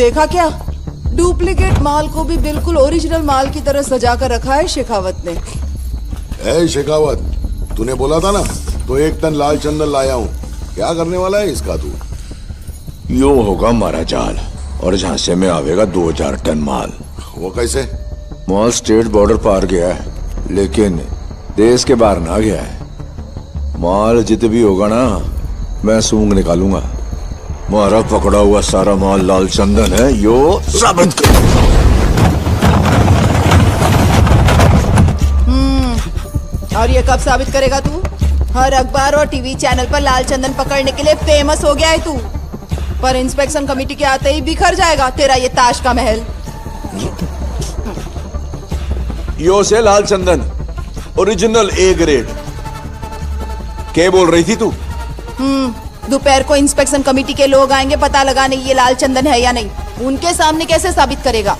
देखा क्या? डुप्लीकेट माल को भी बिल्कुल ओरिजिनल माल की तरह सजा कर रखा है शेखावत ने। ए शेखावत, तूने बोला था ना तो 1 टन लाल चंदन लाया हूँ। क्या करने वाला है इसका तू? यो होगा हमारा जाल और झांसे में आवेगा 2000 टन माल। वो कैसे? माल स्टेट बॉर्डर पार गया है लेकिन देश के बाहर ना गया है। माल जित भी होगा ना मैं सूंघ निकालूंगा। मारा पकड़ा हुआ सारा माल लाल चंदन है, यो साबित कर। और ये कब साबित करेगा तू? हर अखबार और टीवी चैनल पर लाल चंदन पकड़ने के लिए फेमस हो गया है तू, पर इंस्पेक्शन कमेटी के आते ही बिखर जाएगा तेरा ये ताश का महल। यो से लाल चंदन ओरिजिनल ए ग्रेड। क्या बोल रही थी तू? दोपहर को इंस्पेक्शन कमेटी के लोग आएंगे पता लगाने ये लाल चंदन है या नहीं। उनके सामने कैसे साबित करेगा?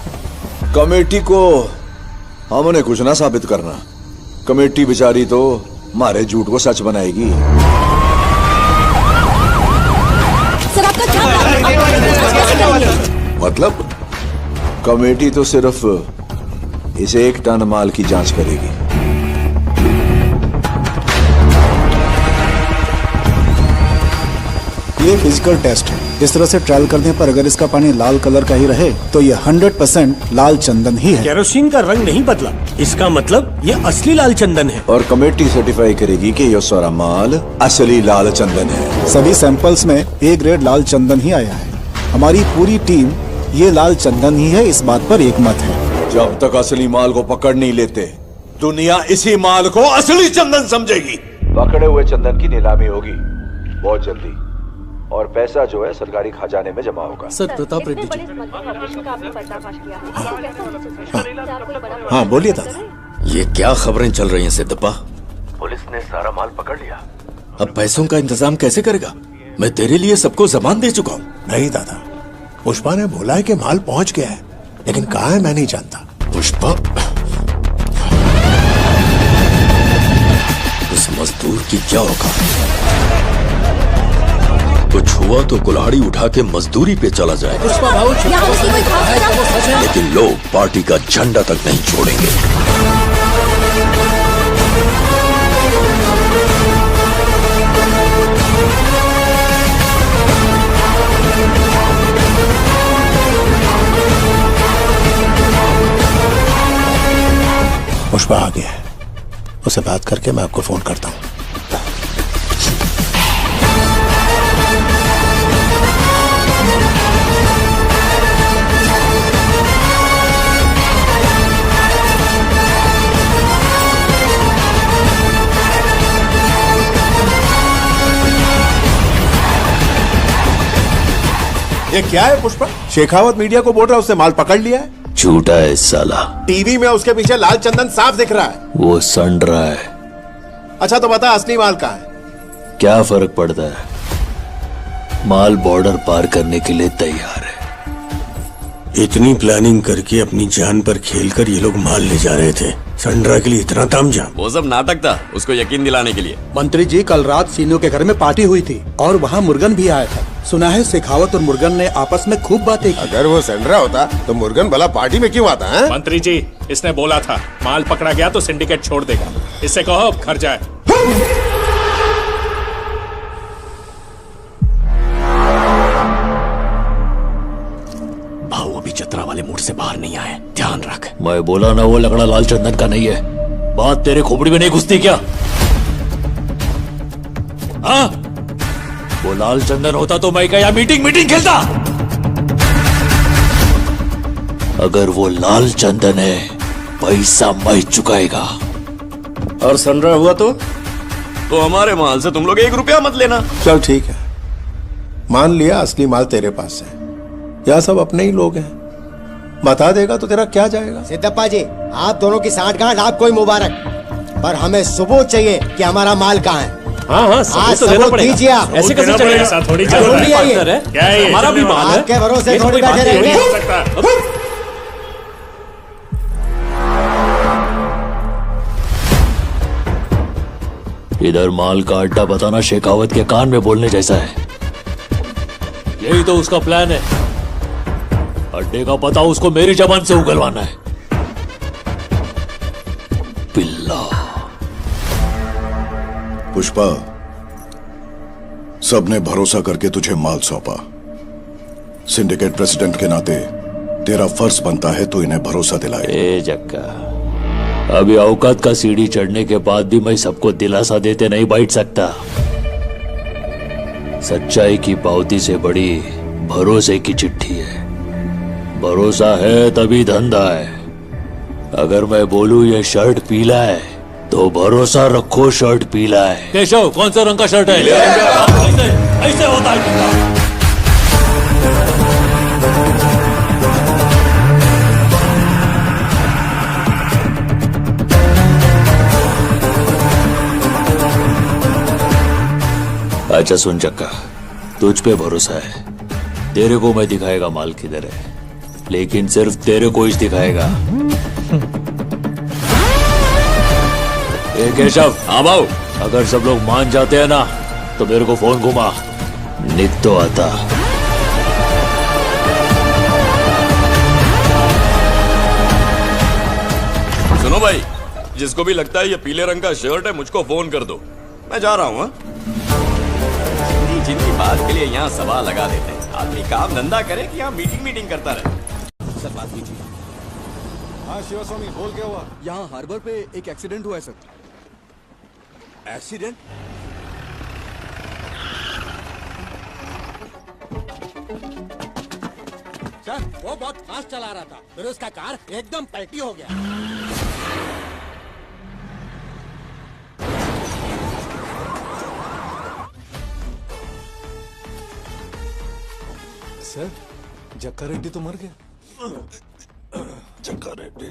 कमेटी को हमने कुछ ना साबित करना। कमेटी बेचारी तो हमारे झूठ को सच बनाएगी। सर आपका क्या मतलब कमेटी तो सिर्फ इस 1 टन माल की जांच करेगी। ये फिजिकल टेस्ट है। इस तरह से ट्रायल करने पर अगर इसका पानी लाल कलर का ही रहे तो ये 100% लाल चंदन ही है। केरोसिन का रंग नहीं बदला, इसका मतलब ये असली लाल चंदन है। और कमेटी सर्टिफाई करेगी कि ये सारा माल असली लाल चंदन है। सभी सैंपल्स में ए ग्रेड लाल चंदन ही आया है। हमारी पूरी टीम ये लाल चंदन ही है इस बात पर एकमत है। जब तक असली माल को पकड़ नहीं लेते दुनिया इसी माल को असली चंदन समझेगी। पकड़े हुए चंदन की नीलामी होगी बहुत जल्दी और पैसा जो है सरकारी खजाने में जमा होगा। सर प्रताप रेड्डी जी। हाँ बोलिए दादा। ये क्या खबरें चल रही हैं सिद्धप्पा? पुलिस ने सारा माल पकड़ लिया। अब पैसों का इंतजाम कैसे करेगा? मैं तेरे लिए सबको जबान दे चुका हूँ। नहीं दादा, पुष्पा ने बोला है कि माल पहुंच गया है, लेकिन कहाँ है मैं नहीं जानता। पुष्पा, उस मजदूर की क्या औकात? कुछ हुआ तो कुल्हाड़ी उठा के मजदूरी पे चला जाए, लेकिन लोग पार्टी का झंडा तक नहीं छोड़ेंगे। पुष्पा आ गया है, उसे बात करके मैं आपको फोन करता हूँ। ये क्या है पुष्पा? शेखावत मीडिया को बोल रहा है उसने माल पकड़ लिया है। झूठा है साला। टीवी में उसके पीछे लाल चंदन साफ दिख रहा है। वो सड़ रहा है। अच्छा तो बता असली माल कहाँ है? क्या फर्क पड़ता है? माल बॉर्डर पार करने के लिए तैयार है। इतनी प्लानिंग करके अपनी जान पर खेलकर ये लोग माल ले जा रहे थे। संड्रा के लिए इतना तामझाम। वो सब नाटक था उसको यकीन दिलाने के लिए। मंत्री जी कल रात सीनू के घर में पार्टी हुई थी और वहाँ मुर्गन भी आया था। सुना है शेखावत और मुर्गन ने आपस में खूब बातें की। अगर वो संड्रा होता तो मुर्गन भला पार्टी में क्यों आता है? मंत्री जी इसने बोला था माल पकड़ा गया तो सिंडिकेट छोड़ देगा। इससे कहो अब घर जाए। भाऊ अभी चतरा वाले मूड से बाहर नहीं आए, ध्यान रख। मैं बोला ना वो लकड़ा लाल चंदन का नहीं है। बात तेरे खोपड़ी में नहीं घुसती क्या? हाँ? वो लाल चंदन होता तो मैं क्या मीटिंग खेलता? अगर वो लाल चंदन है पैसा मैं चुकाएगा। और संड्रा हुआ तो हमारे माल से तुम लोग 1 रुपया मत लेना। चल ठीक है, मान लिया असली माल तेरे पास है। यह सब अपने ही लोग हैं, बता देगा तो तेरा क्या जाएगा। सिद्धप्पा जी आप दोनों की साठगांठ आपको ही मुबारक, पर हमें सबूत चाहिए कि हमारा माल कहाँ है। हाँ सबूत तो देना पड़ेगा। ऐसे कैसे चलेगा? ऐसा थोड़ी चल रहा है। क्या है? हमारा भी माल है। आपके भरोसे थोड़ी बैठे रहेंगे। इधर माल का अड्डा बताना शेखावत के कान में बोलने जैसा है। यही तो उसका प्लान है। अड्डे का पता उसको मेरी जबान से उगलवाना है। पिल्ला। पुष्पा, सबने भरोसा करके तुझे माल सौंपा। सिंडिकेट प्रेसिडेंट के नाते तेरा फर्ज बनता है तो इन्हें भरोसा दिलाए। ए जक्का, अभी औकात का सीढ़ी चढ़ने के बाद भी मैं सबको दिलासा देते नहीं बैठ सकता। सच्चाई की पावती से बड़ी भरोसे की चिट्ठी है। भरोसा है तभी धंधा है। अगर मैं बोलूं ये शर्ट पीला है तो भरोसा रखो शर्ट पीला है। केशव, कौन सा रंग का शर्ट है? ऐसे होता है। अच्छा सुन चक्का, तुझ पे भरोसा है। तेरे को मैं दिखाएगा माल किधर है, लेकिन सिर्फ तेरे को ही दिखाएगा। ए केशव, हाँ भाऊ, अगर सब लोग मान जाते हैं ना तो मेरे को फोन घुमा, निक तो आता। सुनो भाई, जिसको भी लगता है ये पीले रंग का शर्ट है मुझको फोन कर दो, मैं जा रहा हूँ। जिनकी बात के लिए यहाँ सवाल लगा देते हैं, आदमी काम धंधा करे कि यहाँ मीटिंग करता रहे। सर बात कीजिए। हाँ शिवस्वामी, बोल क्या हुआ? यहाँ हार्बर पे एक एक्सीडेंट हुआ है सर। एक्सीडेंट? सर वो बहुत फास्ट चला रहा था, फिर उसका कार एकदम पलटी हो गया। सर, जक्का रेड्डी तो मर गया। जक्का रेड्डी?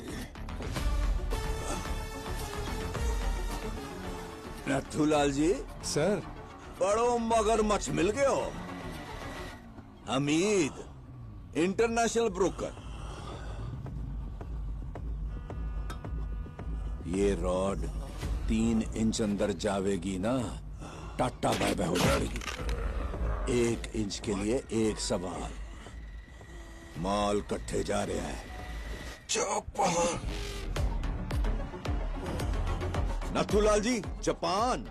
नथुलाल जी। सर, बड़ो मगरमच्छ मिल गए हो। Hamid, international broker. ये रॉड 3 इंच अंदर जावेगी ना, टाटा बाय बाय हो जाएगी। 1 इंच के लिए एक सवाल। माल कट्ठे जा रहा है। नथुलाल जी, जापान।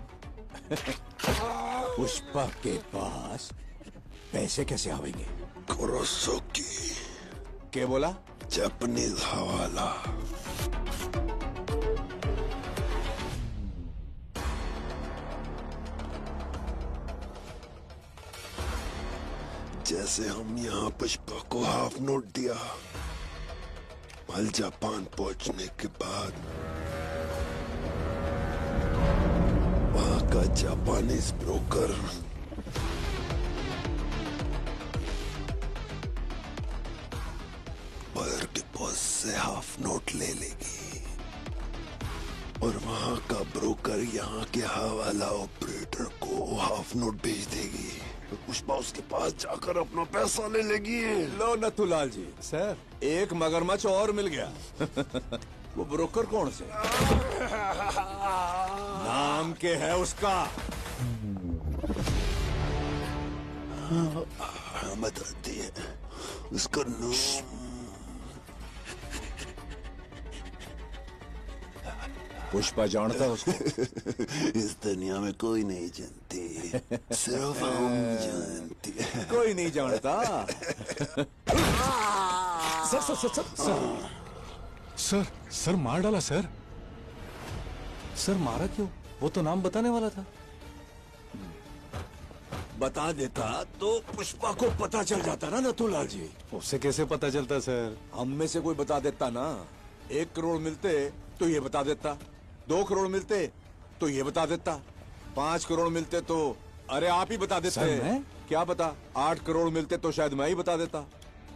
पुष्पा के पास पैसे कैसे आवेंगे? कुरोसाकी। क्या बोला? जापानीज हवाला। जैसे हम यहाँ पुष्पा को हाफ नोट दिया, माल जापान पहुंचने के बाद वहां का जापानीज ब्रोकर वायर डिपॉजिट से हाफ नोट ले लेगी और वहां का ब्रोकर यहाँ के हवाला ऑपरेटर को हाफ नोट भेज देगी। पुष्पा उसके पास जाकर अपना पैसा ले लेगी। लो नथुलाल जी, सर, एक मगरमच्छ और मिल गया। वो ब्रोकर कौन से? नाम के है उसका? बताती है उसका नाम। पुष्पा जानता है उसको? इस दुनिया में कोई नहीं जानती, सिर्फ हम जानते हैं। कोई नहीं जानता। Sir sir sir sir sir sir मार डाला सर। सर मारा क्यों? वो तो नाम बताने वाला था। बता देता तो पुष्पा को पता चल जाता ना नथुलाल जी। उससे कैसे पता चलता सर? हम में से कोई बता देता ना। 1 करोड़ मिलते तो ये बता देता, 2 करोड़ मिलते तो ये बता देता, 5 करोड़ मिलते तो अरे आप ही बता देते। सर मैं? क्या बता, 8 करोड़ मिलते तो शायद मैं ही बता देता।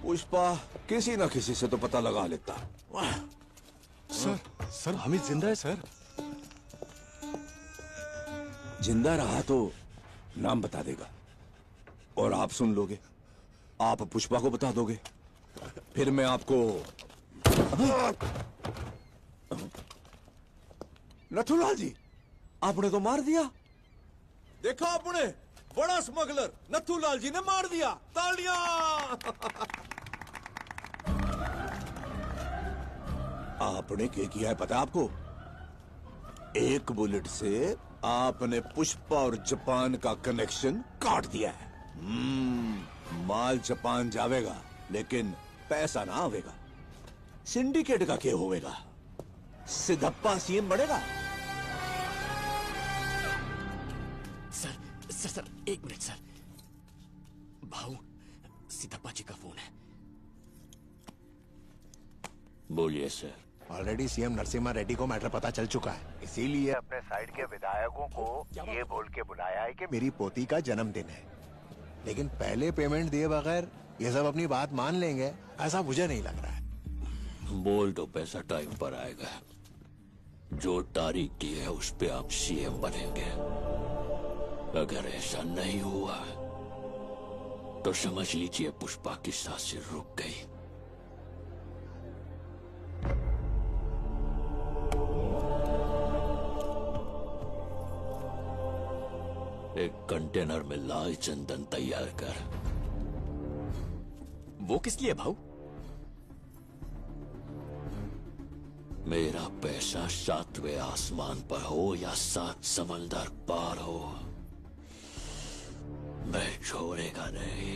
पुष्पा किसी ना किसी से तो पता लगा लेता। सर सर हमीद जिंदा है सर। जिंदा रहा तो नाम बता देगा और आप सुन लोगे। आप पुष्पा को बता दोगे, फिर मैं आपको। नथुलाल जी, आपने तो मार दिया। देखा आपने, बड़ा स्मगलर नथुलाल जी ने मार दिया। तालियां। आपने क्या किया है पता है आपको? एक बुलेट से आपने पुष्पा और जापान का कनेक्शन काट दिया है। माल जापान जावेगा लेकिन पैसा ना आवेगा। सिंडिकेट का क्या होवेगा? सिद्धप्पा सीएम बढ़ेगा। सर एक मिनट सर। भाऊ सिद्धप्पा जी का फोन है। बोलिए sir. Already CM Narasimha Reddy को मैटर पता चल चुका है, इसीलिए अपने साइड के विधायकों को ये बोल के बुलाया है कि मेरी पोती का जन्मदिन है, लेकिन पहले पेमेंट दिए बगैर ये सब अपनी बात मान लेंगे ऐसा मुझे नहीं लग रहा है। बोल तो पैसा टाइम पर आएगा। जो तारीख की है उस पे आप सीएम बनेंगे। अगर ऐसा नहीं हुआ तो समझ लीजिए पुष्पा की सांसें रुक गई। एक कंटेनर में लाल चंदन तैयार कर। वो किस लिए भाऊ? मेरा पैसा 7वें आसमान पर हो या 7 समंदर पार हो, मैं छोड़ेगा नहीं।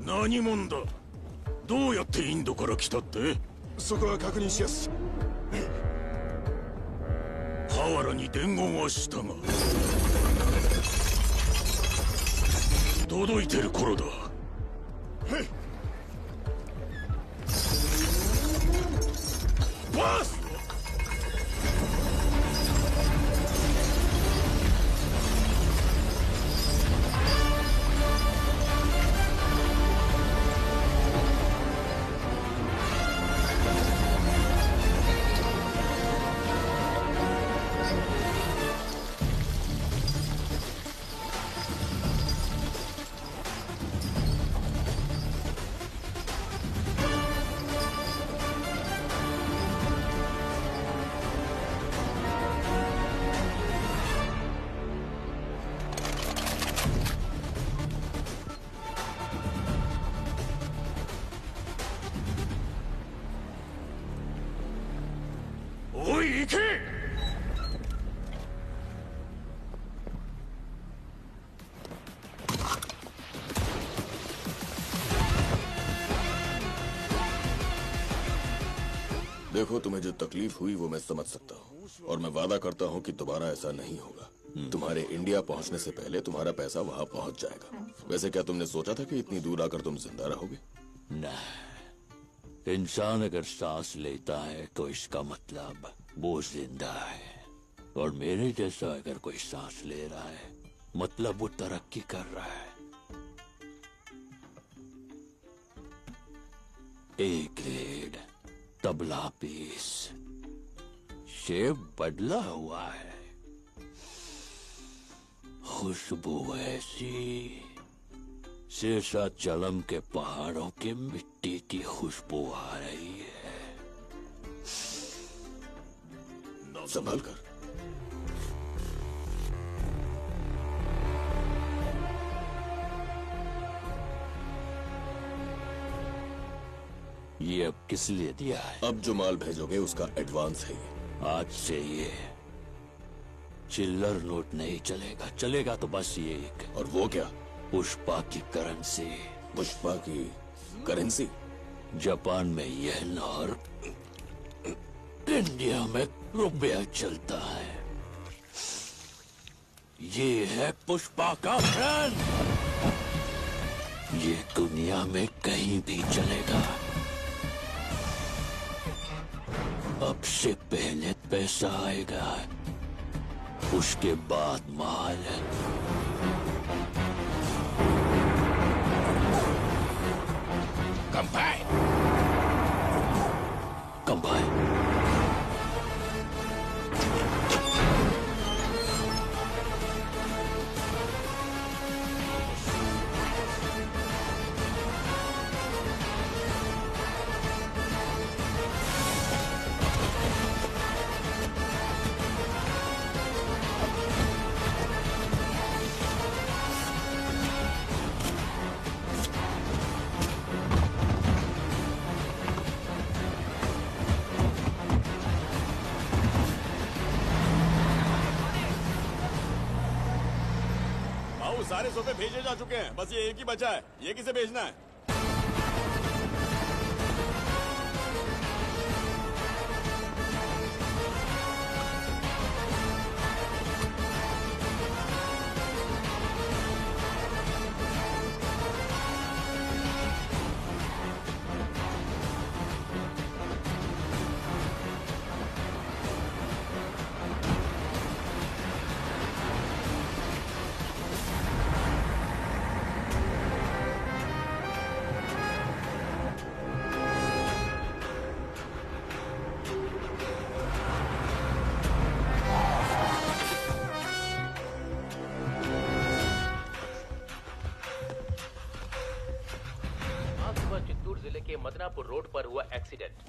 何者だ。どうやってインドから来たって？そこは確認しやす。河原に伝言はしたが届いてる頃だ。バス！おい行け。देखो, तुम्हें जो तकलीफ हुई वो मैं समझ सकता हूँ और मैं वादा करता हूँ कि दोबारा ऐसा नहीं होगा। तुम्हारे इंडिया पहुँचने से पहले तुम्हारा पैसा वहाँ पहुँच जाएगा। वैसे क्या तुमने सोचा था कि इतनी दूर आकर तुम जिंदा रहोगे? नहीं, इंसान अगर सांस लेता है तो इसका मतलब वो जिंदा है, और मेरे जैसा अगर कोई सांस ले रहा है मतलब वो तरक्की कर रहा है। A grade tabla piece, shape बदला हुआ है, खुशबू ऐसी शेषाचलम के पहाड़ों के मिट्टी की खुशबू आ रही है। संभल कर। ये अब किस लिए दिया है? अब जो माल भेजोगे उसका एडवांस है ये। आज से ये चिल्लर नोट नहीं चलेगा, चलेगा तो बस ये एक। और वो क्या? पुष्पा की करेंसी। पुष्पा की करेंसी? जापान में येन और इंडिया में रुपया चलता है। ये है पुष्पा का ब्रांड, ये दुनिया में कहीं भी चलेगा। अब से पहले पैसा आएगा, उसके बाद माल। कंबाइन। कंबाइन। सारे सोफे भेजे जा चुके हैं, बस ये एक ही बचा है। ये किसे भेजना है? मदनापुर रोड पर हुआ एक्सीडेंट,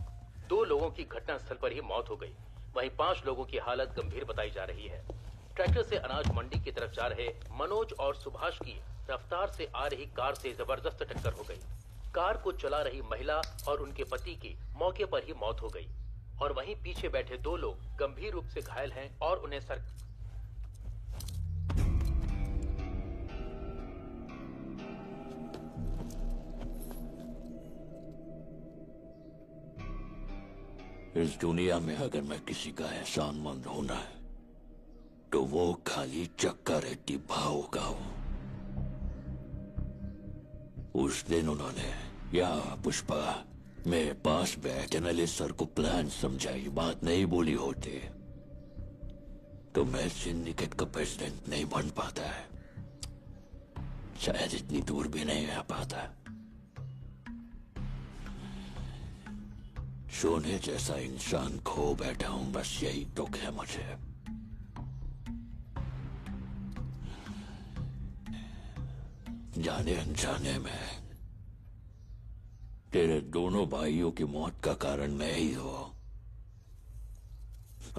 2 लोगों की घटनास्थल पर ही मौत हो गई, वहीं 5 लोगों की हालत गंभीर बताई जा रही है। ट्रैक्टर से अनाज मंडी की तरफ जा रहे मनोज और सुभाष की रफ्तार से आ रही कार से जबरदस्त टक्कर हो गई। कार को चला रही महिला और उनके पति की मौके पर ही मौत हो गई और वहीं पीछे बैठे 2 लोग गंभीर रूप से घायल हैं और उन्हें इस दुनिया में अगर मैं किसी का एहसानमंद होना है तो वो खाली चक्का रेड्डी भाव का हो। उस दिन उन्होंने या पुष्पा मेरे पास बैठ एनालिस्ट सर को प्लान समझाई, बात नहीं बोली होती तो मैं सिंडिकेट का प्रेसिडेंट नहीं बन पाता है, शायद इतनी दूर भी नहीं आ पाता। सोने जैसा इंसान खो बैठा हूं, बस यही दुख है मुझे। जाने अनजाने में तेरे दोनों भाइयों की मौत का कारण मैं ही हूं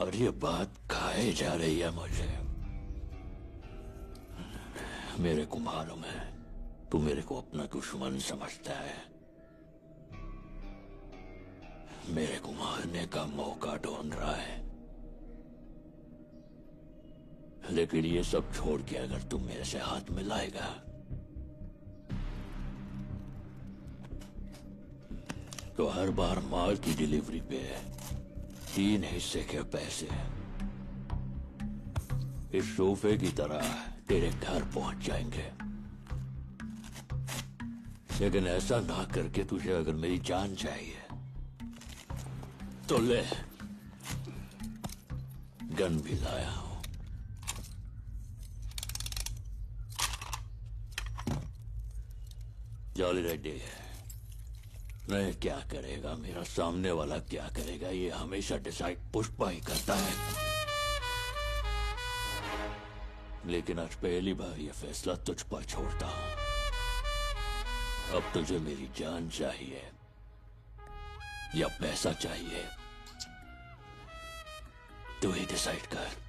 और ये बात खाए जा रही है मुझे। मेरे को मालूम है तू मेरे को अपना दुश्मन समझता है, मेरे को मारने का मौका ढूंढ रहा है, लेकिन ये सब छोड़ के अगर तुम मेरे से हाथ मिलाएगा तो हर बार माल की डिलीवरी पे 3 हिस्से के पैसे इस सोफे की तरह तेरे घर पहुंच जाएंगे। लेकिन ऐसा ना करके तुझे अगर मेरी जान चाहिए तो ले, गन भी लाया हूं। जॉली रेड्डी, नहीं, क्या करेगा मेरा सामने वाला, क्या करेगा, ये हमेशा डिसाइड पुष्पा ही करता है। लेकिन आज पहली बार ये फैसला तुझ पर छोड़ता हूं। अब तुझे मेरी जान चाहिए या पैसा चाहिए, तू ही डिसाइड कर।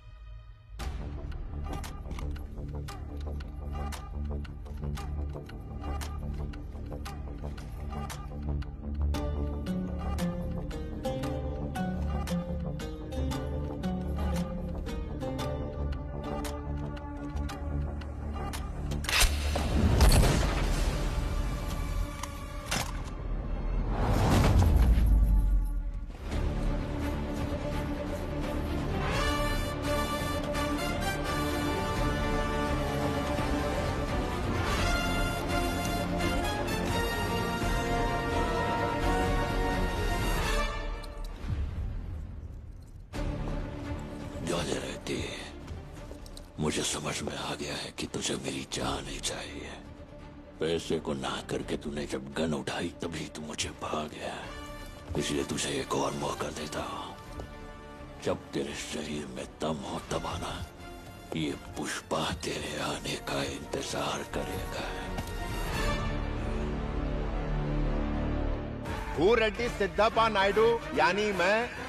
मुझे समझ में आ गया है कि तुझे मेरी जान ही चाहिए। पैसे को ना करके तूने जब गन उठाई तभी तू मुझे भाग गया, इसलिए तुझे एक और मौका देता हूं। जब तेरे शरीर में दम हो तब आना, ये पुष्पा तेरे आने का इंतजार करेगा। भू रेड्डी सिद्धप्पा नायडू यानी मैं